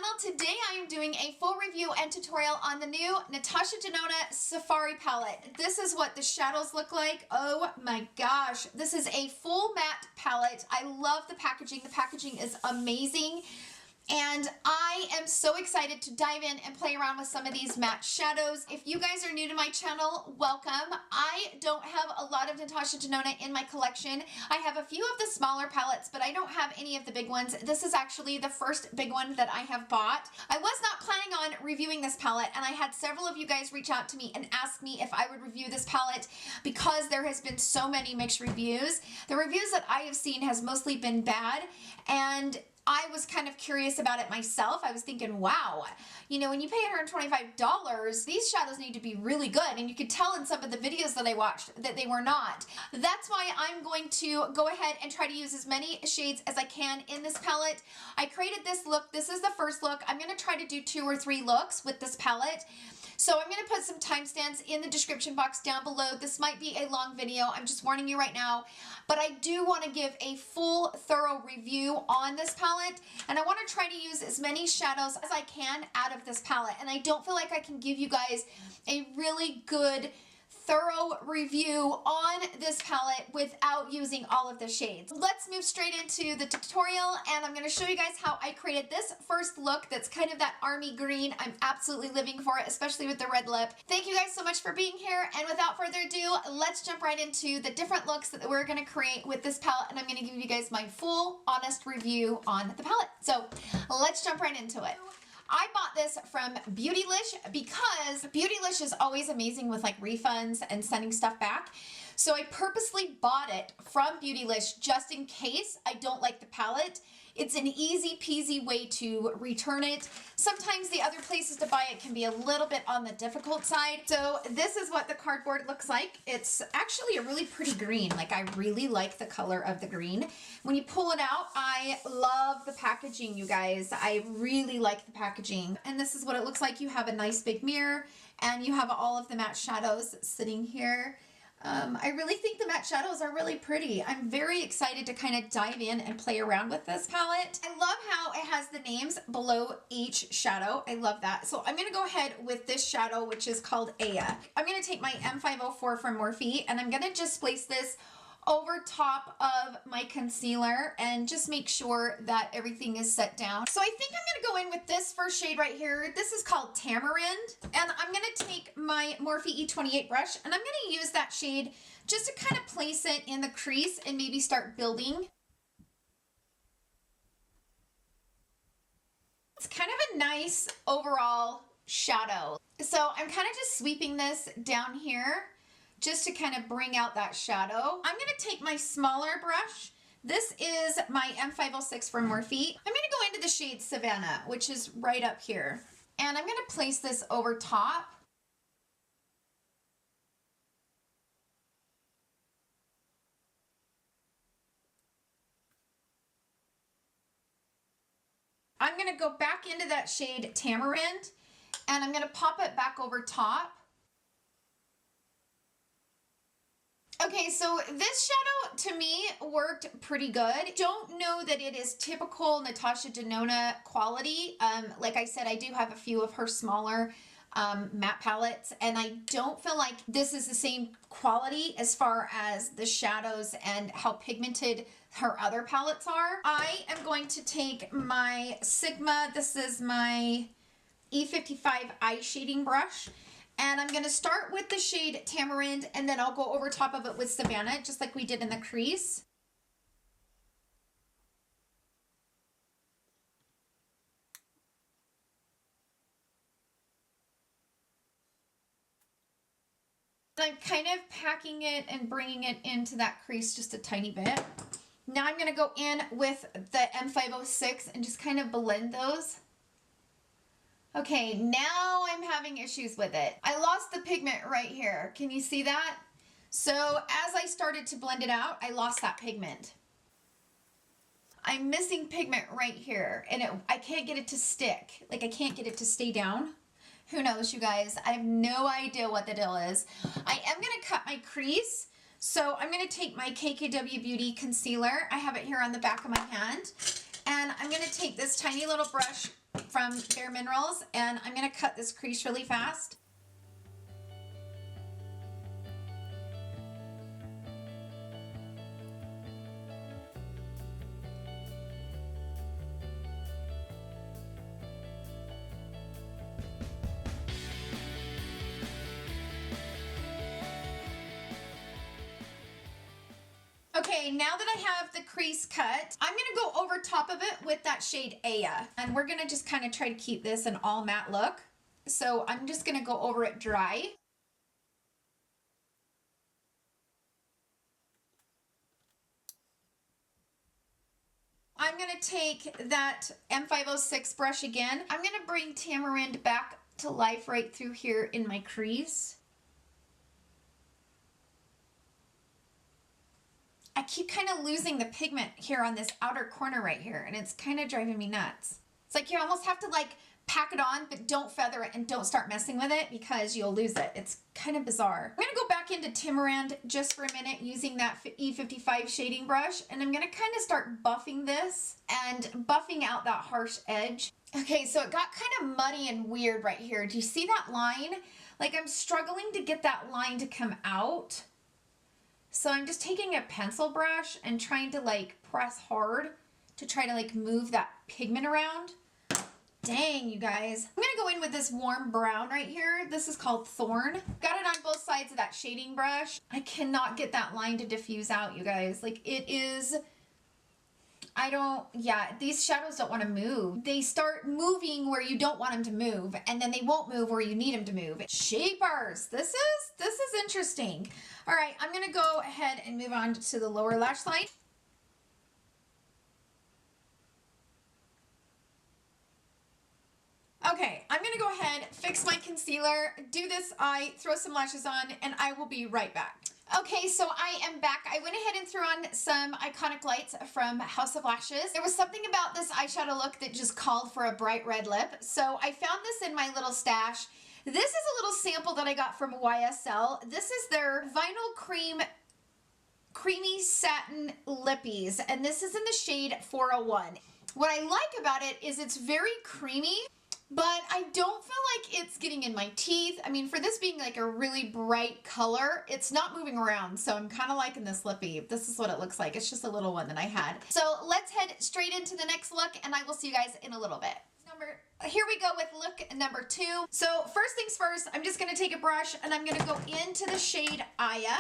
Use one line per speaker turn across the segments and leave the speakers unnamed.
channel. Today I am doing a full review and tutorial on the new Natasha Denona Safari palette. This is what the shadows look like. Oh my gosh. This is a full matte palette. I love the packaging. The packaging is amazing. And I am so excited to dive in and play around with some of these matte shadows. If you guys are new to my channel, welcome. I don't have a lot of Natasha Denona in my collection. I have a few of the smaller palettes, but I don't have any of the big ones. This is actually the first big one that I have bought. I was not planning on reviewing this palette, and I had several of you guys reach out to me and ask me if I would review this palette because there has been so many mixed reviews. The reviews that I have seen has mostly been bad, and I was kind of curious about it myself. I was thinking, wow, you know, when you pay $125, these shadows need to be really good. And you could tell in some of the videos that I watched that they were not. That's why I'm going to go ahead and try to use as many shades as I can in this palette. I created this look. This is the first look. I'm going to try to do 2 or 3 looks with this palette. So I'm going to put some timestamps in the description box down below. This might be a long video. I'm just warning you right now. But I do want to give a full, thorough review on this palette. And I want to try to use as many shadows as I can out of this palette. And I don't feel like I can give you guys a really good, thorough review on this palette without using all of the shades. Let's move straight into the tutorial, and I'm going to show you guys how I created this first look that's kind of that army green. I'm absolutely living for it, especially with the red lip. Thank you guys so much for being here, and without further ado, let's jump right into the different looks that we're going to create with this palette, and I'm going to give you guys my full, honest review on the palette. So let's jump right into it. I bought this from Beautylish because Beautylish is always amazing with like refunds and sending stuff back. So I purposely bought it from Beautylish just in case I don't like the palette. It's an easy peasy way to return it. Sometimes the other places to buy it can be a little bit on the difficult side. So this is what the cardboard looks like. It's actually a really pretty green. Like, I really like the color of the green. When you pull it out, I love the packaging, you guys. I really like the packaging. And this is what it looks like. You have a nice big mirror, and you have all of the matte shadows sitting here. I really think the matte shadows are really pretty. I'm very excited to kind of dive in and play around with this palette. I love how it has the names below each shadow. I love that. So I'm going to go ahead with this shadow, which is called Aya. I'm going to take my M504 from Morphe, and I'm going to just place this over top of my concealer and just make sure that everything is set down. So I think I'm going to go in with this first shade right here. This is called Tamarind, and I'm going to take my Morphe E28 brush, and I'm going to use that shade just to kind of place it in the crease and maybe start building. It's kind of a nice overall shadow. So I'm kind of just sweeping this down here just to kind of bring out that shadow. I'm going to take my smaller brush. This is my M506 from Morphe. I'm going to go into the shade Savannah, which is right up here. And I'm going to place this over top. I'm going to go back into that shade Tamarind, and I'm going to pop it back over top. Okay, so this shadow to me worked pretty good. Don't know that it is typical Natasha Denona quality. Like I said, I do have a few of her smaller matte palettes, and I don't feel like this is the same quality as far as the shadows and how pigmented her other palettes are. I am going to take my Sigma, this is my E55 eye shading brush, and I'm going to start with the shade Tamarind, and then I'll go over top of it with Savannah, just like we did in the crease. I'm kind of packing it and bringing it into that crease just a tiny bit. Now I'm going to go in with the M506 and just kind of blend those. Okay, now I'm having issues with it. I lost the pigment right here. Can you see that? So as I started to blend it out, I lost that pigment. I'm missing pigment right here, and I can't get it to stick. Like, I can't get it to stay down. Who knows, you guys? I have no idea what the deal is. I am going to cut my crease. So I'm going to take my KKW Beauty concealer. I have it here on the back of my hand. And I'm going to take this tiny little brush from Bare Minerals, and I'm going to cut this crease really fast. Okay, now that I have the crease cut, I'm gonna go over top of it with that shade Aya. And we're gonna just kind of try to keep this an all matte look. So I'm just gonna go over it dry. I'm gonna take that M506 brush again. I'm gonna bring Tamarind back to life right through here in my crease. I keep kind of losing the pigment here on this outer corner right here, and it's kind of driving me nuts. It's like you almost have to like pack it on, but don't feather it and don't start messing with it because you'll lose it. It's kind of bizarre. I'm gonna go back into Tamarind just for a minute using that E55 shading brush, and I'm gonna kind of start buffing this and buffing out that harsh edge. Okay, so it got kind of muddy and weird right here. Do you see that line? Like I'm struggling to get that line to come out. So I'm just taking a pencil brush and trying to like press hard to try to like move that pigment around. Dang, you guys. I'm gonna go in with this warm brown right here. This is called Thorn. Got it on both sides of that shading brush. I cannot get that line to diffuse out, you guys. Like it is, these shadows don't want to move. They start moving where you don't want them to move, and then they won't move where you need them to move. Shapers, this is interesting. All right, I'm gonna go ahead and move on to the lower lash line. Okay, I'm gonna go ahead, fix my concealer, do this eye, throw some lashes on, and I will be right back. Okay, so I am back. I went ahead and threw on some Iconic Lights from House of Lashes. There was something about this eyeshadow look that just called for a bright red lip, so I found this in my little stash. This is a little sample that I got from YSL. This is their Vinyl Creamy Satin Lippies, and this is in the shade 401. What I like about it is it's very creamy, but I don't feel like it's getting in my teeth. I mean, for this being like a really bright color, it's not moving around, so I'm kind of liking this lippy. This is what it looks like. It's just a little one that I had. So let's head straight into the next look, and I will see you guys in a little bit. Here we go with look number 2. So first things first, I'm just gonna take a brush and I'm gonna go into the shade Aya,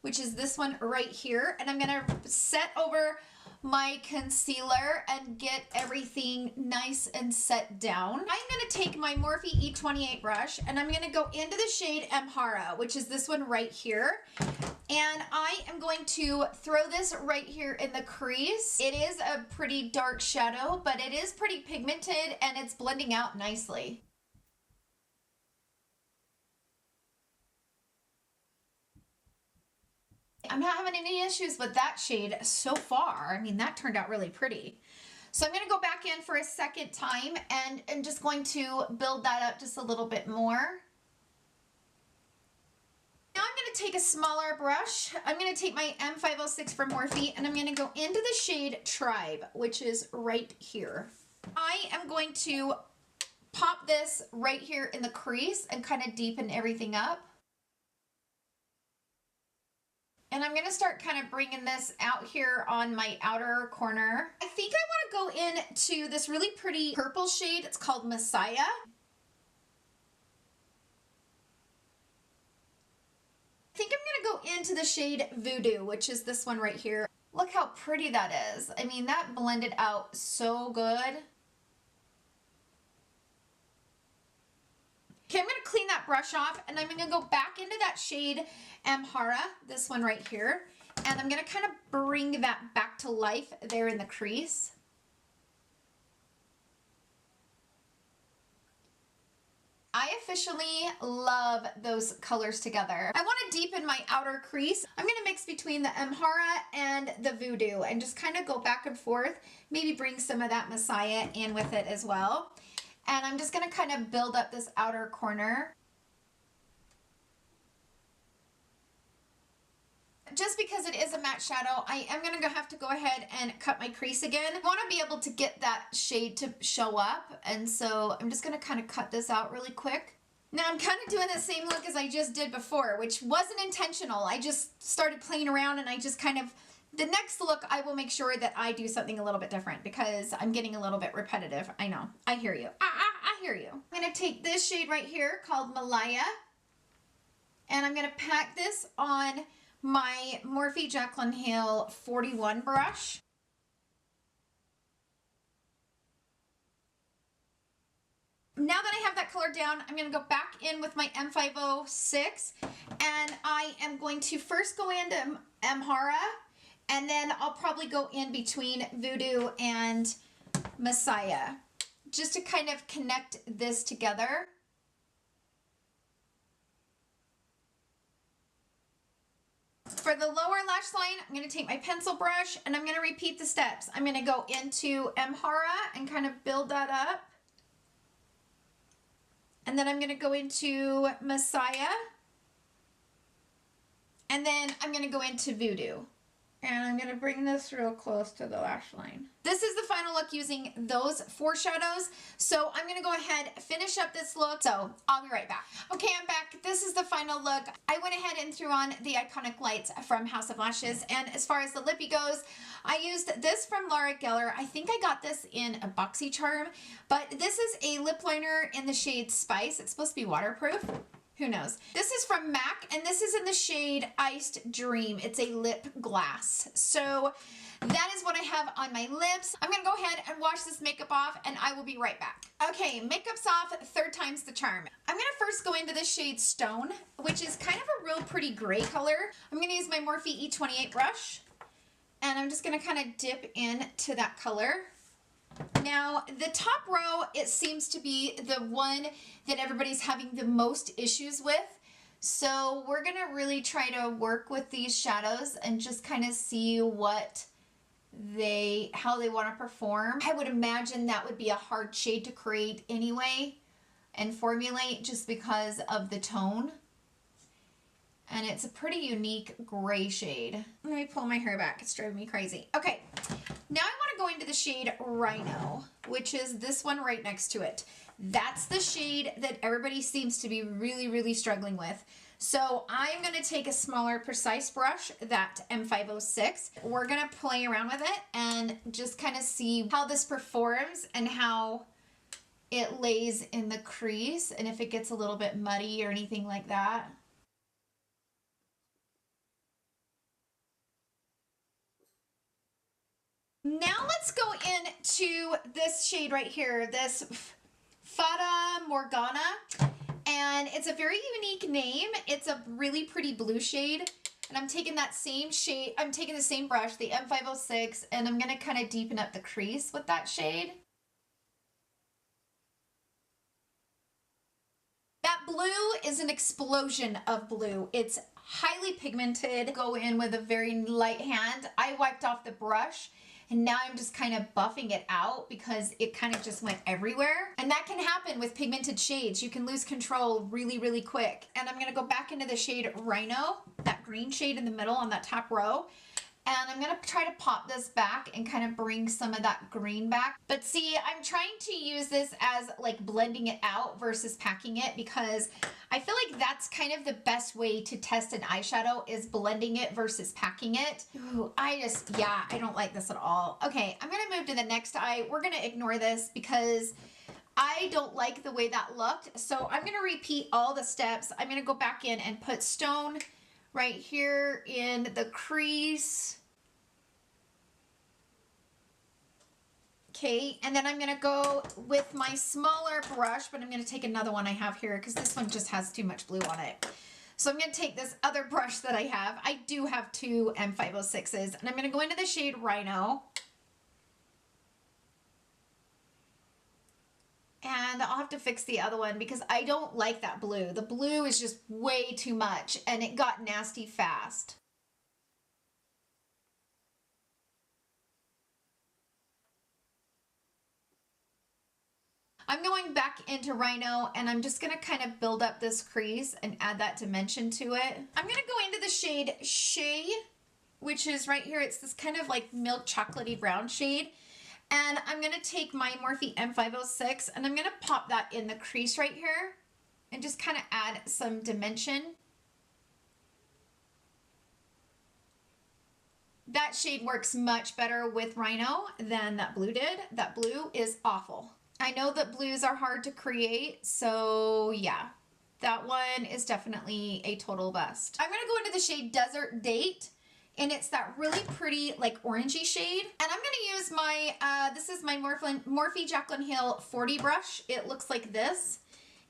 which is this one right here, and I'm gonna set over my concealer and get everything nice and set down. I'm gonna take my Morphe E28 brush and I'm gonna go into the shade Amhara, which is this one right here. And I am going to throw this right here in the crease. It is a pretty dark shadow, but it is pretty pigmented and it's blending out nicely. I'm not having any issues with that shade so far. I mean, that turned out really pretty. So I'm going to go back in for a second time and I'm just going to build that up just a little bit more. Now I'm going to take a smaller brush. I'm going to take my M506 from Morphe and I'm going to go into the shade Tribe, which is right here. I am going to pop this right here in the crease and kind of deepen everything up. And I'm going to start kind of bringing this out here on my outer corner. I think I want to go into this really pretty purple shade. It's called Messiah. I think I'm going to go into the shade Voodoo, which is this one right here. Look how pretty that is. I mean, that blended out so good. Okay, I'm going to clean that brush off and I'm going to go back into that shade Amhara, this one right here, and I'm going to kind of bring that back to life there in the crease. I officially love those colors together. I want to deepen my outer crease. I'm going to mix between the Amhara and the Voodoo and just kind of go back and forth, maybe bring some of that Messiah in with it as well. And I'm just going to kind of build up this outer corner. just because it is a matte shadow, I am going to have to go ahead and cut my crease again. I want to be able to get that shade to show up, and so I'm just going to kind of cut this out really quick. Now I'm kind of doing the same look as I just did before, which wasn't intentional. I just started playing around and I just kind of, the next look I will make sure that I do something a little bit different because I'm getting a little bit repetitive. I know. I hear you. I hear you. I'm going to take this shade right here called Malaya, and I'm going to pack this on my Morphe Jaclyn Hill 41 brush. Now that I have that color down, I'm going to go back in with my M506, and I am going to first go into Amhara, and then I'll probably go in between Voodoo and Messiah, just to kind of connect this together. For the lower lash line, I'm going to take my pencil brush, and I'm going to repeat the steps. I'm going to go into Amhara and kind of build that up. And then I'm going to go into Messiah. And then I'm going to go into Voodoo. And I'm going to bring this real close to the lash line. This is the final look using those 4 shadows. So I'm going to go ahead, finish up this look. So I'll be right back. Okay, I'm back. This is the final look. I went ahead and threw on the iconic lights from House of Lashes. And as far as the lippy goes, I used this from Laura Geller. I think I got this in a BoxyCharm, but this is a lip liner in the shade Spice. It's supposed to be waterproof. Who knows? This is from MAC, and this is in the shade Iced Dream. It's a lip glass. So that is what I have on my lips. I'm gonna go ahead and wash this makeup off, and I will be right back. Okay, makeup's off, 3rd time's the charm. I'm gonna first go into the shade Stone, which is kind of a real pretty gray color. I'm gonna use my Morphe E28 brush, and I'm just gonna kind of dip into that color. Now, the top row, it seems to be the one that everybody's having the most issues with. So we're going to really try to work with these shadows and just kind of see how they want to perform. I would imagine that would be a hard shade to create anyway and formulate just because of the tone. And it's a pretty unique gray shade. Let me pull my hair back. It's driving me crazy. Okay, now I want to go into the shade Rhino, which is this one right next to it. That's the shade that everybody seems to be really, really struggling with. So I'm going to take a smaller precise brush, that M506. We're going to play around with it and just kind of see how this performs and how it lays in the crease and if it gets a little bit muddy or anything like that. Now let's go into this shade right here, this Fata Morgana, and it's a very unique name. It's a really pretty blue shade, and I'm taking that same shade, I'm taking the same brush, the M506, and I'm going to kind of deepen up the crease with that shade. That blue is an explosion of blue. It's highly pigmented. Go in with a very light hand. I wiped off the brush, and now I'm just kind of buffing it out because it kind of just went everywhere. And that can happen with pigmented shades. You can lose control really, really quick. And I'm gonna go back into the shade Rhino, that green shade in the middle on that top row. And I'm gonna try to pop this back and kind of bring some of that green back. But see, I'm trying to use this as like blending it out versus packing it because I feel like that's kind of the best way to test an eyeshadow is blending it versus packing it. Ooh, I don't like this at all. Okay, I'm gonna move to the next eye. We're gonna ignore this because I don't like the way that looked. So I'm gonna repeat all the steps. I'm gonna go back in and put Stone right here in the crease. Okay, and then I'm gonna go with my smaller brush, but I'm gonna take another one I have here because this one just has too much blue on it. So I'm gonna take this other brush that I have. I do have 2 M506s, and I'm gonna go into the shade Rhino. And I'll have to fix the other one because I don't like that blue. The blue is just way too much and it got nasty fast. I'm going back into Rhino and I'm just gonna kind of build up this crease and add that dimension to it. I'm gonna go into the shade Shea, which is right here. It's this kind of like milk chocolatey brown shade. And I'm gonna take my Morphe M506 and I'm gonna pop that in the crease right here and just kind of add some dimension. That shade works much better with Rhino than that blue did. That blue is awful. I know that blues are hard to create, so yeah, that one is definitely a total bust. I'm gonna go into the shade Desert Date, and it's that really pretty like orangey shade. And I'm gonna use my, this is my Morphe Jaclyn Hill 40 brush. It looks like this,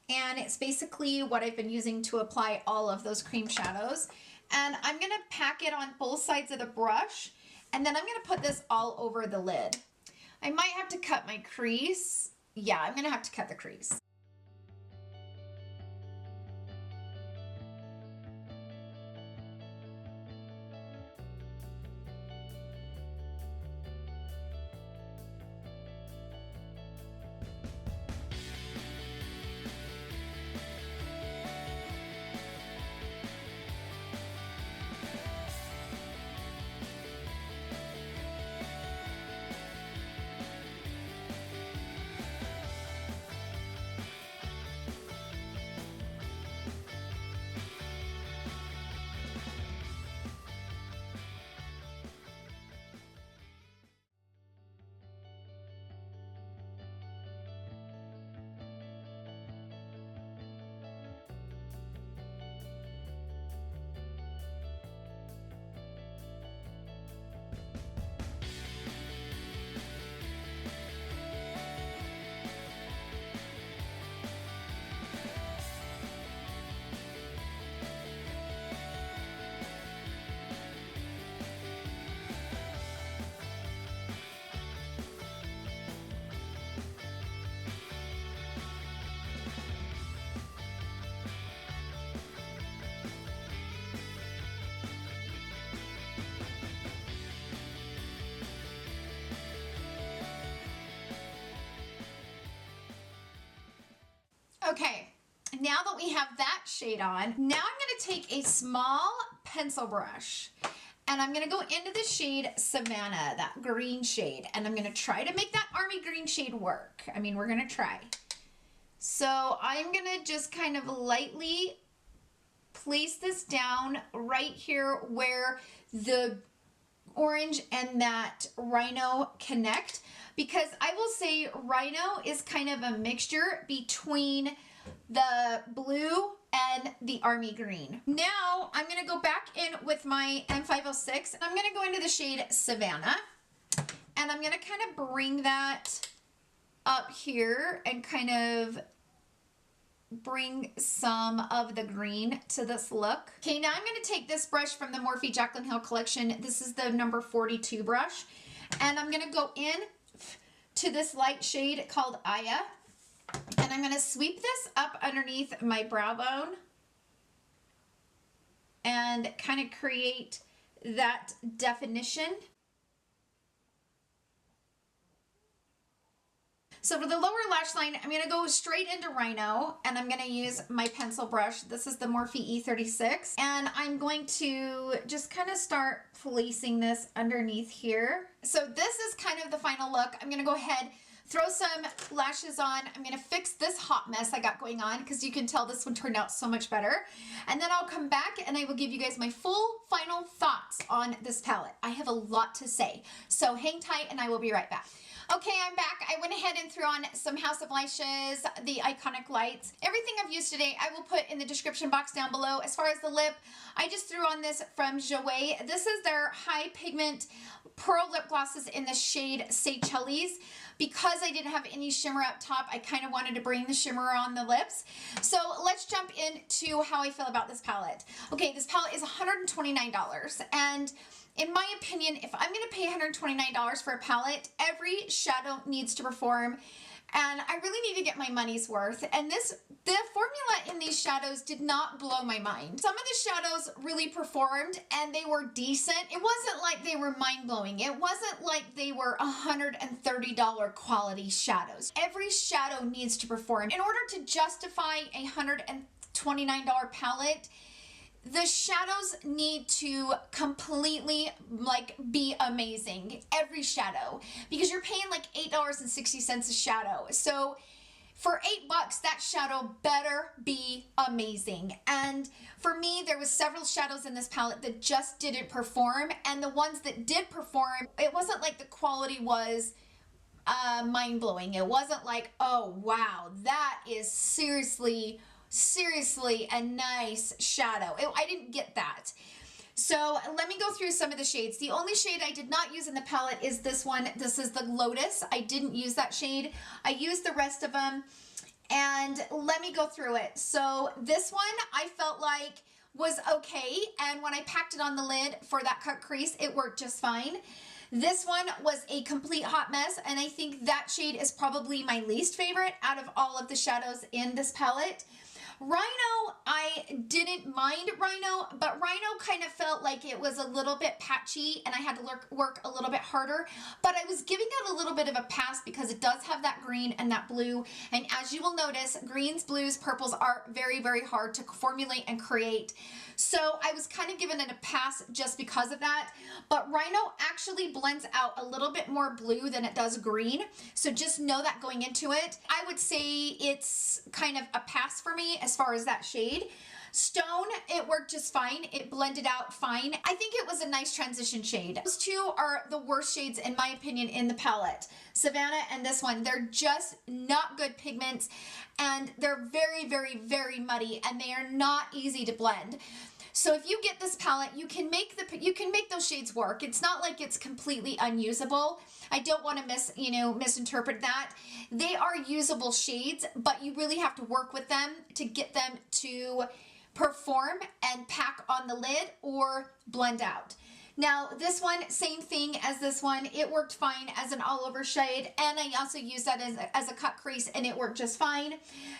and it's basically what I've been using to apply all of those cream shadows. And I'm gonna pack it on both sides of the brush, and then I'm gonna put this all over the lid. I might have to cut my crease. Yeah, I'm gonna have to cut the crease. Okay, now that we have that shade on, now I'm gonna take a small pencil brush and I'm gonna go into the shade Savannah, that green shade, and I'm gonna try to make that army green shade work. I mean, we're gonna try. So I'm gonna just kind of lightly place this down right here where the orange and that Rhino connect, because I will say Rhino is kind of a mixture between the blue and the army green. Now I'm going to go back in with my M506 and I'm going to go into the shade Savannah, and I'm going to kind of bring that up here and kind of bring some of the green to this look. Okay, now I'm going to take this brush from the Morphe Jaclyn Hill collection. This is the number 42 brush, and I'm going to go in to this light shade called Aya, and I'm going to sweep this up underneath my brow bone and kind of create that definition. So for the lower lash line, I'm going to go straight into Rhino, and I'm going to use my pencil brush. This is the Morphe E36, and I'm going to just kind of start placing this underneath here. So this is kind of the final look. I'm going to go ahead, throw some lashes on. I'm going to fix this hot mess I got going on, because you can tell this one turned out so much better. And then I'll come back and I will give you guys my full final thoughts on this palette. I have a lot to say, so hang tight and I will be right back. Okay, I'm back. I went ahead and threw on some House of Lashes, the Iconic Lights. Everything I've used today, I will put in the description box down below. As far as the lip, I just threw on this from Jouer. This is their high pigment pearl lip glosses in the shade Seychelles. Because I didn't have any shimmer up top, I kind of wanted to bring the shimmer on the lips. So let's jump into how I feel about this palette. Okay, this palette is $129, and in my opinion, if I'm going to pay $129 for a palette, every shadow needs to perform. and I really need to get my money's worth. And the formula in these shadows did not blow my mind. Some of the shadows really performed and they were decent. It wasn't like they were mind-blowing. It wasn't like they were $130 quality shadows. Every shadow needs to perform. In order to justify a $129 palette, the shadows need to completely like be amazing. Every shadow, because you're paying like $8.60 a shadow. So for $8, that shadow better be amazing. And for me, there was several shadows in this palette that just didn't perform. And the ones that did perform, it wasn't like the quality was mind-blowing. It wasn't like, oh wow, that is seriously a nice shadow. I didn't get that. So let me go through some of the shades. The only shade I did not use in the palette is this one. This is the Lotus. I didn't use that shade. I used the rest of them, and let me go through it. So this one I felt like was okay, and when I packed it on the lid for that cut crease, it worked just fine. This one was a complete hot mess, and I think that shade is probably my least favorite out of all of the shadows in this palette. Rhino, I didn't mind Rhino, but Rhino kind of felt like it was a little bit patchy and I had to work a little bit harder, but I was giving it a little bit of a pass because it does have that green and that blue, and as you will notice, greens, blues, purples are very, very hard to formulate and create. So I was kind of giving it a pass just because of that, but Rhino actually blends out a little bit more blue than it does green, so just know that going into it. I would say it's kind of a pass for me as far as that shade. Stone, it worked just fine. It blended out fine. I think it was a nice transition shade. Those two are the worst shades in my opinion in the palette. Savannah and this one, they're just not good pigments, and they're very, very, very muddy, and they are not easy to blend. So if you get this palette, you can make those shades work. It's not like it's completely unusable. I don't want to misinterpret that. They are usable shades, but you really have to work with them to get them to perform and pack on the lid or blend out. Now this one, same thing as this one. It worked fine as an all over shade, and I also used that as a cut crease, and it worked just fine.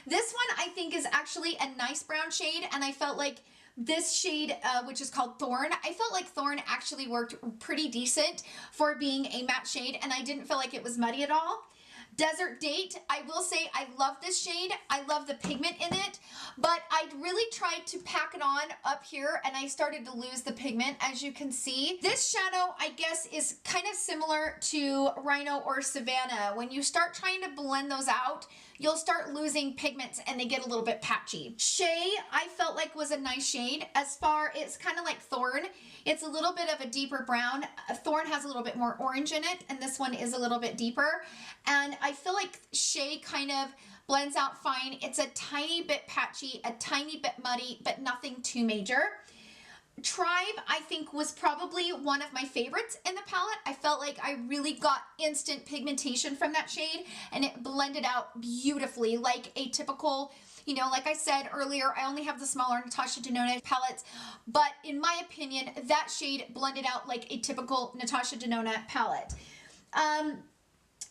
This one I think is actually a nice brown shade, and I felt like this shade, which is called Thorn, I felt like Thorn actually worked pretty decent for being a matte shade, and I didn't feel like it was muddy at all. Desert Date, I will say I love this shade. I love the pigment in it, but I really tried to pack it on up here, and I started to lose the pigment, as you can see. This shadow, I guess, is kind of similar to Rhino or Savannah. When you start trying to blend those out, you'll start losing pigments and they get a little bit patchy. Shea, I felt like was a nice shade. It's kind of like Thorn. It's a little bit of a deeper brown. Thorn has a little bit more orange in it, and this one is a little bit deeper. And I feel like Shea kind of blends out fine. It's a tiny bit patchy, a tiny bit muddy, but nothing too major. Tribe, I think, was probably one of my favorites in the palette. I felt like I really got instant pigmentation from that shade, and it blended out beautifully, like a typical, like I said earlier, I only have the smaller Natasha Denona palettes, but in my opinion, that shade blended out like a typical Natasha Denona palette.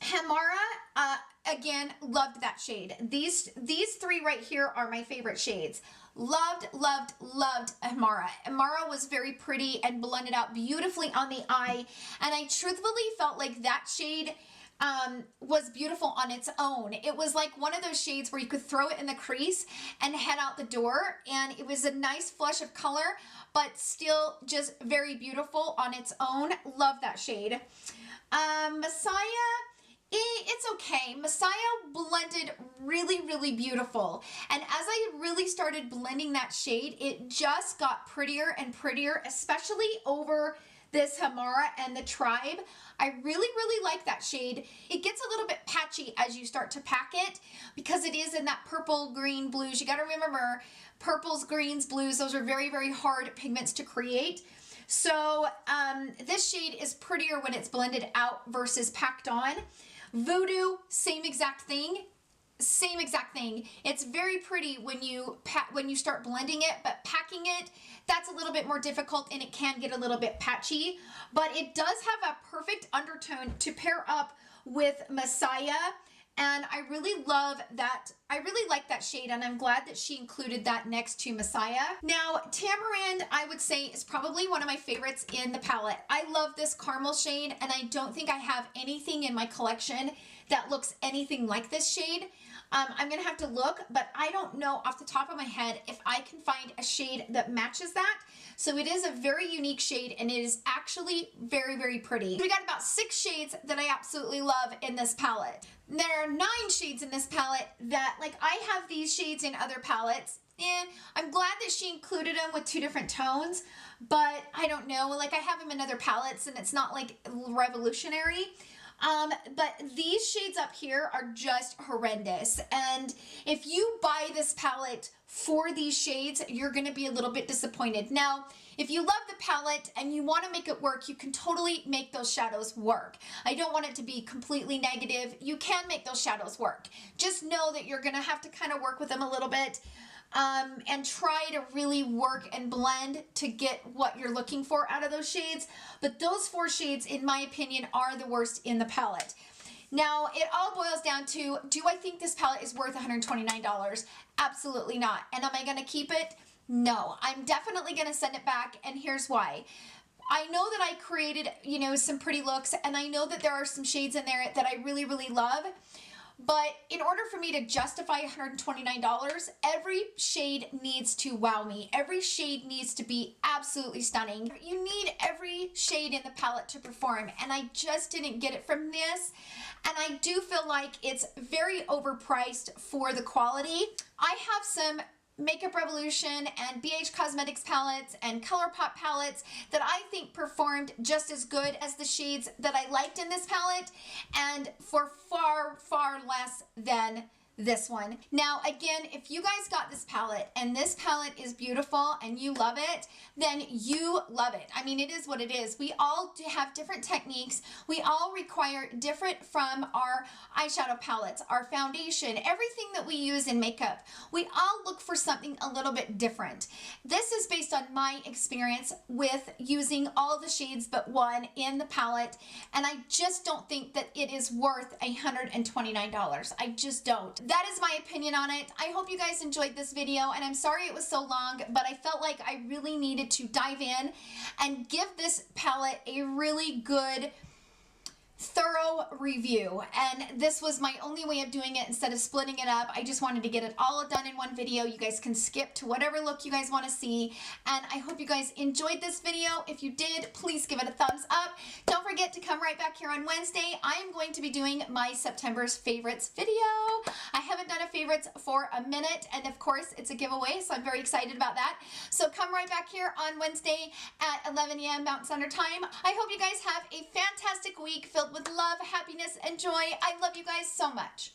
Hamara, again, loved that shade. These three right here are my favorite shades. Loved Hamara. Hamara was very pretty and blended out beautifully on the eye, and I truthfully felt like that shade was beautiful on its own. It was like one of those shades where you could throw it in the crease and head out the door, and it was a nice flush of color, but still just very beautiful on its own. Love that shade. Messiah, it's okay. Messiah blended really, really beautiful. And as I really started blending that shade, it just got prettier and prettier, especially over this Hamara and the Tribe. I really, really like that shade. It gets a little bit patchy as you start to pack it because it is in that purple, green, blues. You got to remember, purples, greens, blues, those are very, very hard pigments to create. So this shade is prettier when it's blended out versus packed on. Voodoo, same exact thing. Same exact thing. It's very pretty when you start blending it, but packing it, that's a little bit more difficult and it can get a little bit patchy, but it does have a perfect undertone to pair up with Messiah And I really love that. I really like that shade, and I'm glad that she included that next to Messiah. Now, Tamarind, I would say, is probably one of my favorites in the palette. I love this caramel shade, and I don't think I have anything in my collection that looks anything like this shade. I'm gonna have to look, but I don't know off the top of my head if I can find a shade that matches that. So it is a very unique shade, and it is actually very, very pretty. We got about 6 shades that I absolutely love in this palette. There are 9 shades in this palette that, like, I have these shades in other palettes, and I'm glad that she included them with 2 different tones, but I don't know, like, I have them in other palettes, and it's not, like, revolutionary. But these shades up here are just horrendous. And if you buy this palette for these shades, you're going to be a little bit disappointed. Now, if you love the palette and you want to make it work, you can totally make those shadows work. I don't want it to be completely negative. You can make those shadows work. Just know that you're going to have to kind of work with them a little bit. And try to really work and blend to get what you're looking for out of those shades. But those 4 shades, in my opinion, are the worst in the palette. Now, it all boils down to, do I think this palette is worth $129? Absolutely not. And am I going to keep it? No. I'm definitely going to send it back, and here's why. I know that I created, you know, some pretty looks, and I know that there are some shades in there that I really, really love. But in order for me to justify $129, every shade needs to wow me. Every shade needs to be absolutely stunning. You need every shade in the palette to perform, and I just didn't get it from this. And I do feel like it's very overpriced for the quality. I have some Makeup Revolution and BH Cosmetics palettes and ColourPop palettes that I think performed just as good as the shades that I liked in this palette, and for far, far less than this one. Now, again, if you guys got this palette and this palette is beautiful and you love it, then you love it. I mean, it is what it is. We all have different techniques. We all require different from our eyeshadow palettes, our foundation, everything that we use in makeup. We all look for something a little bit different. This is based on my experience with using all the shades but one in the palette, and I just don't think that it is worth $129. I just don't. That is my opinion on it. I hope you guys enjoyed this video, and I'm sorry it was so long, but I felt like I really needed to dive in and give this palette a really good, thorough review, and this was my only way of doing it instead of splitting it up. I just wanted to get it all done in one video. You guys can skip to whatever look you guys want to see, and I hope you guys enjoyed this video. If you did, please give it a thumbs up. Don't forget to come right back here on Wednesday. I am going to be doing my September's favorites video. I haven't done a favorites for a minute, and of course it's a giveaway, so I'm very excited about that. So come right back here on Wednesday at 11 a.m. Mountain Standard Time. I hope you guys have a fantastic week filled with love, happiness, and joy. I love you guys so much.